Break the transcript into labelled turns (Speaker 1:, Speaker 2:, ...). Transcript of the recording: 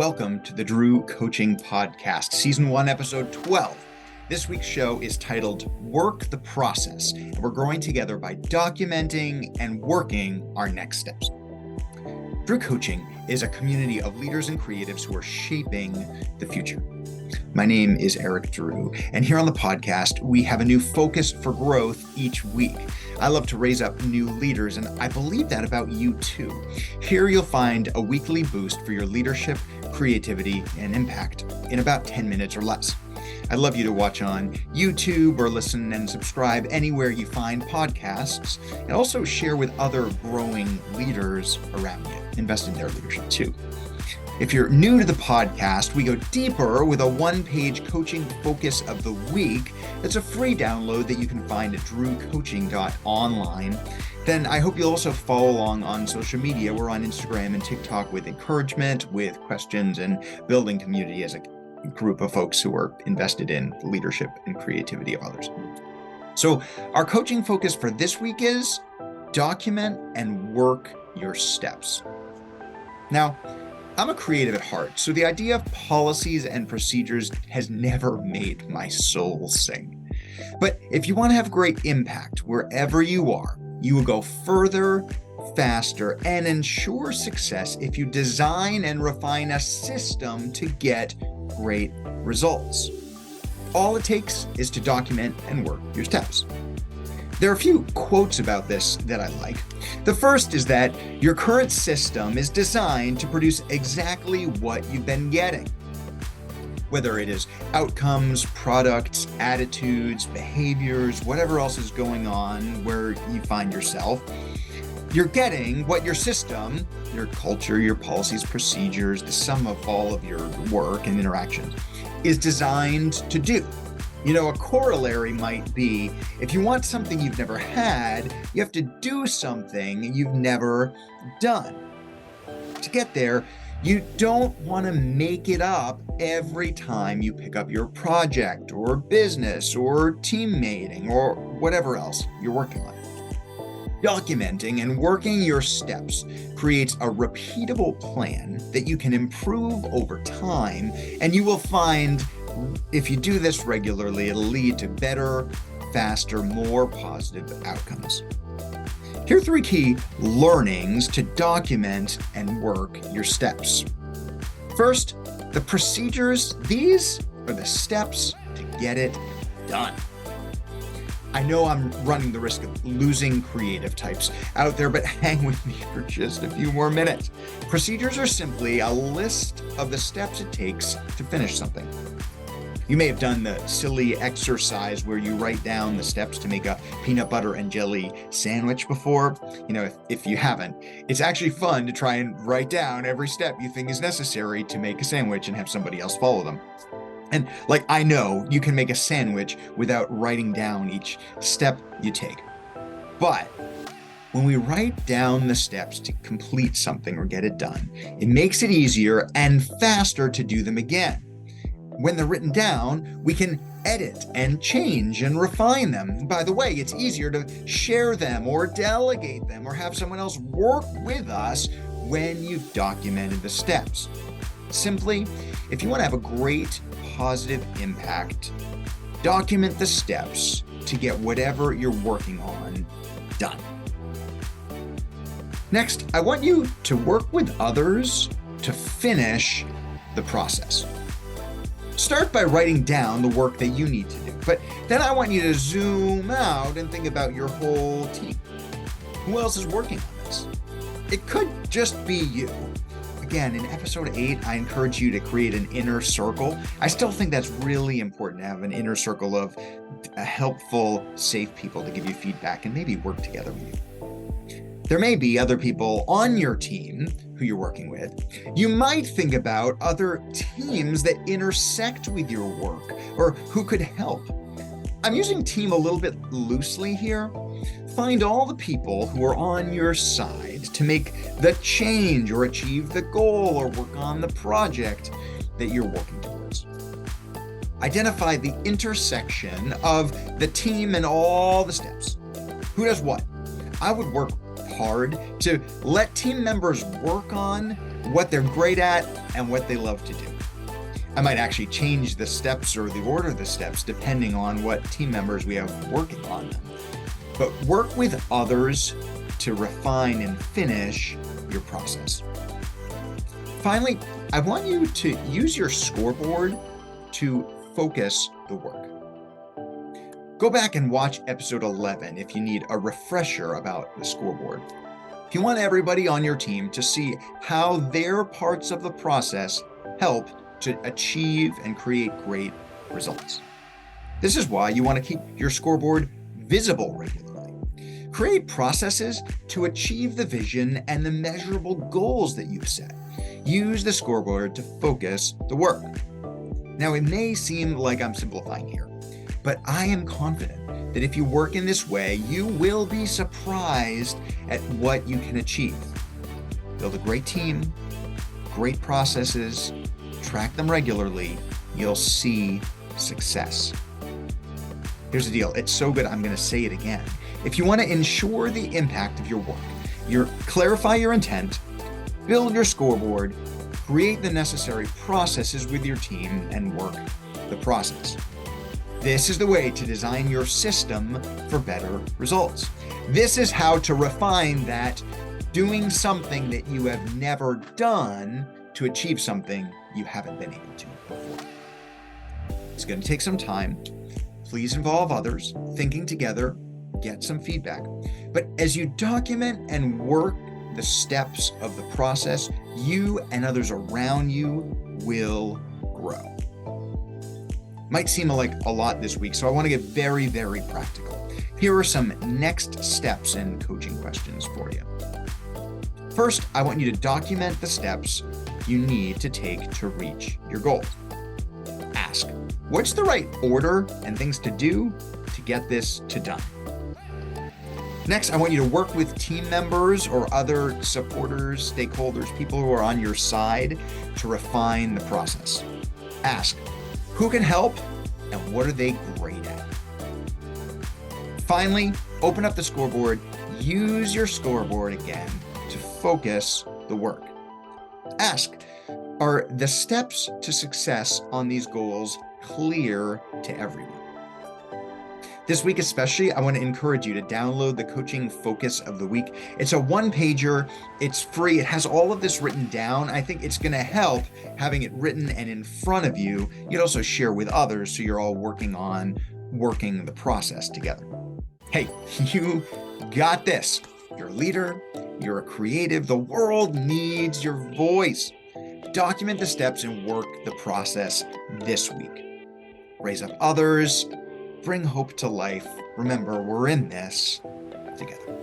Speaker 1: Welcome to the Drew Coaching Podcast, Season 1, Episode 12. This week's show is titled Work the Process, and we're growing together by documenting and working our next steps. Drew Coaching is a community of leaders and creatives who are shaping the future. My name is Eric Drew, and here on the podcast, we have a new focus for growth each week. I love to raise up new leaders, and I believe that about you too. Here you'll find a weekly boost for your leadership, creativity, and impact in about 10 minutes or less. I'd love you to watch on YouTube or listen and subscribe anywhere you find podcasts, and also share with other growing leaders around you. Invest in their leadership too. If you're new to the podcast, we go deeper with a one-page coaching focus of the week. It's a free download that you can find at drewcoaching.online. Then I hope you'll also follow along on social media. We're on Instagram and TikTok with encouragement, with questions, and building community as a group of folks who are invested in the leadership and creativity of others. So our coaching focus for this week is document and work your steps. Now, I'm a creative at heart, so the idea of policies and procedures has never made my soul sing. But if you want to have great impact wherever you are, you will go further, faster, and ensure success if you design and refine a system to get great results. All it takes is to document and work your steps. There are a few quotes about this that I like. The first is that your current system is designed to produce exactly what you've been getting. Whether it is outcomes, products, attitudes, behaviors, whatever else is going on where you find yourself, you're getting what your system, your culture, your policies, procedures, the sum of all of your work and interactions is designed to do. You know, a corollary might be, if you want something you've never had, you have to do something you've never done. To get there, you don't want to make it up every time you pick up your project or business or teammating or whatever else you're working on. Documenting and working your steps creates a repeatable plan that you can improve over time, and you will find if you do this regularly, it'll lead to better, faster, more positive outcomes. Here are 3 key learnings to document and work your steps. First, the procedures. These are the steps to get it done. I know I'm running the risk of losing creative types out there, but hang with me for just a few more minutes. Procedures are simply a list of the steps it takes to finish something. You may have done the silly exercise where you write down the steps to make a peanut butter and jelly sandwich before. You know, if you haven't, it's actually fun to try and write down every step you think is necessary to make a sandwich and have somebody else follow them. And I know you can make a sandwich without writing down each step you take. But when we write down the steps to complete something or get it done, it makes it easier and faster to do them again. When they're written down, we can edit and change and refine them. And by the way, it's easier to share them or delegate them or have someone else work with us when you've documented the steps. Simply, if you want to have a great positive impact, document the steps to get whatever you're working on done. Next, I want you to work with others to finish the process. Start by writing down the work that you need to do, but then I want you to zoom out and think about your whole team. Who else is working on this? It could just be you. Again, in episode 8, I encourage you to create an inner circle. I still think that's really important to have an inner circle of helpful, safe people to give you feedback and maybe work together with you. There may be other people on your team who you're working with. You might think about other teams that intersect with your work or who could help. I'm using team a little bit loosely here. Find all the people who are on your side to make the change or achieve the goal or work on the project that you're working towards. Identify the intersection of the team and all the steps. Who does what? I would work hard to let team members work on what they're great at and what they love to do. I might actually change the steps or the order of the steps depending on what team members we have working on them. But work with others to refine and finish your process. Finally, I want you to use your scoreboard to focus the work. Go back and watch episode 11 if you need a refresher about the scoreboard. If you want everybody on your team to see how their parts of the process help to achieve and create great results. This is why you want to keep your scoreboard visible regularly. Create processes to achieve the vision and the measurable goals that you've set. Use the scoreboard to focus the work. Now, it may seem like I'm simplifying here, but I am confident that if you work in this way, you will be surprised at what you can achieve. Build a great team, great processes, track them regularly, you'll see success. Here's the deal. It's so good, I'm going to say it again. If you want to ensure the impact of your work, clarify your intent, build your scoreboard, create the necessary processes with your team, and work the process. This is the way to design your system for better results. This is how to refine that doing something that you have never done to achieve something you haven't been able to before. It's going to take some time. Please involve others, thinking together, get some feedback. But as you document and work the steps of the process, you and others around you will grow. Might seem like a lot this week, so I want to get very, very practical. Here are some next steps in coaching questions for you. First, I want you to document the steps you need to take to reach your goal. Ask, what's the right order and things to do to get this to done? Next, I want you to work with team members or other supporters, stakeholders, people who are on your side to refine the process. Ask, who can help and what are they great at? Finally, open up the scoreboard, use your scoreboard again to focus the work. Ask, are the steps to success on these goals clear to everyone? This week especially, I want to encourage you to download the Coaching Focus of the Week. It's a one-pager, it's free, it has all of this written down. I think it's going to help having it written and in front of you. You'd also share with others so you're all working the process together. Hey, you got this. You're a leader, you're a creative, the world needs your voice. Document the steps and work the process this week. Raise up others, bring hope to life. Remember, we're in this together.